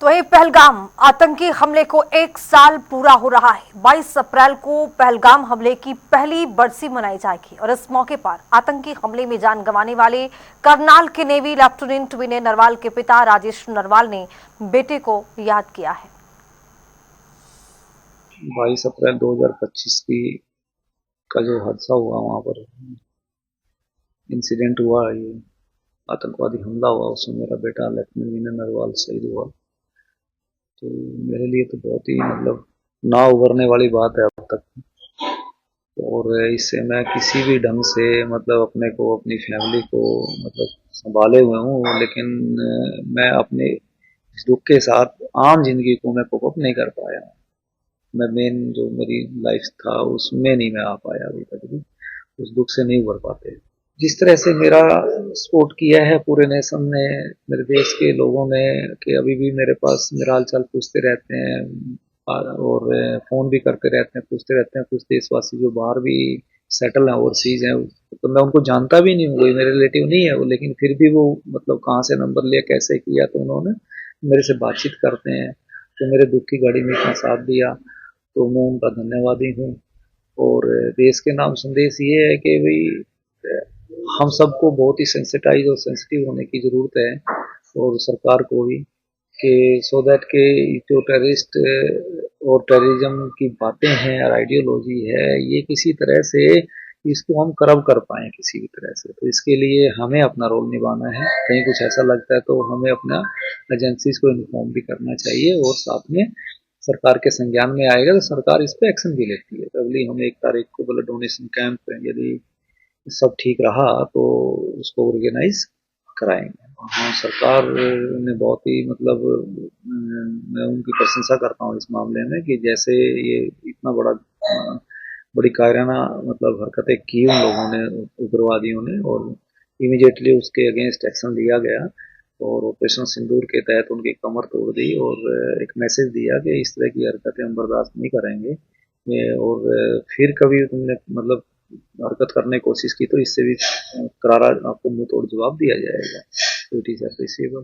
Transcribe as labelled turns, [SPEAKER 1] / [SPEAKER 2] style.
[SPEAKER 1] तो ये पहलगाम आतंकी हमले को 1 साल पूरा हो रहा है। 22 अप्रैल को पहलगाम हमले की पहली बरसी मनाई जाएगी और इस मौके पर आतंकी हमले में जान गंवाने वाले करनाल के नेवी लेफ्टिनेंट विनय नरवाल के पिता राजेश नरवाल ने बेटे को याद किया है।
[SPEAKER 2] 22 अप्रैल 2025 की का जो हादसा हुआ, वहां पर इंसिडेंट हुआ, ये आतंकवादी हमला हुआ, उसमें मेरा बेटा लेफ्टिनेंट विनय नरवाल शहीद हुआ। तो मेरे लिए तो बहुत ही ना उभरने वाली बात है अब तक। और इससे मैं किसी भी ढंग से अपने को, अपनी फैमिली को संभाले हुए हूँ, लेकिन मैं अपने इस दुख के साथ आम जिंदगी को मैं कोप अप नहीं कर पाया। मैं मेन जो मेरी लाइफ था उसमें नहीं मैं आ पाया अभी तक भी, उस दुख से नहीं उभर पाते। जिस तरह से मेरा सपोर्ट किया है पूरे नेशन ने, मेरे देश के लोगों ने, कि अभी भी मेरे पास मेरा हालचाल पूछते रहते हैं और फोन भी करते रहते हैं, पूछते रहते हैं। कुछ देशवासी जो बाहर भी सेटल हैं, ओवरसीज हैं, तो मैं उनको जानता भी नहीं हूँ, कोई मेरे रिलेटिव नहीं है वो, लेकिन फिर भी वो कहाँ से नंबर लिया, कैसे किया, तो उन्होंने मेरे से बातचीत करते हैं। तो मेरे दुख की घड़ी में इतना साथ दिया, तो मैं उनका धन्यवादी हूँ। और देश के नाम संदेश ये है कि भाई हम सबको बहुत ही सेंसिटाइज और सेंसिटिव होने की जरूरत है, और सरकार को भी, कि सो दैट के जो टेररिस्ट और टेररिज्म की बातें हैं और आइडियोलॉजी है, ये किसी तरह से इसको हम करब कर पाए किसी भी तरह से। तो इसके लिए हमें अपना रोल निभाना है। कहीं कुछ ऐसा लगता है तो हमें अपना एजेंसीज को इन्फॉर्म भी करना चाहिए, और साथ में सरकार के संज्ञान में आएगा तो सरकार इस पे एक्शन भी लेती है। तो अगली हम 1 तारीख को ब्लड डोनेशन कैंप, यदि सब ठीक रहा तो उसको ऑर्गेनाइज कराएंगे। हाँ, सरकार ने बहुत ही मैं उनकी प्रशंसा करता हूँ इस मामले में, कि जैसे ये इतना बड़ी कायराना हरकतें की उन लोगों ने, उग्रवादियों ने, और इमीडिएटली उसके अगेंस्ट एक्शन लिया गया, और ऑपरेशन सिंदूर के तहत उनकी कमर तोड़ दी, और एक मैसेज दिया कि इस तरह की हरकतें हम बर्दाश्त नहीं करेंगे, और फिर कभी तुमने हरकत करने की कोशिश की तो इससे भी करारा आपको मुंह तोड़ जवाब दिया जाएगा। तो इट इज अप्रिशिएबल।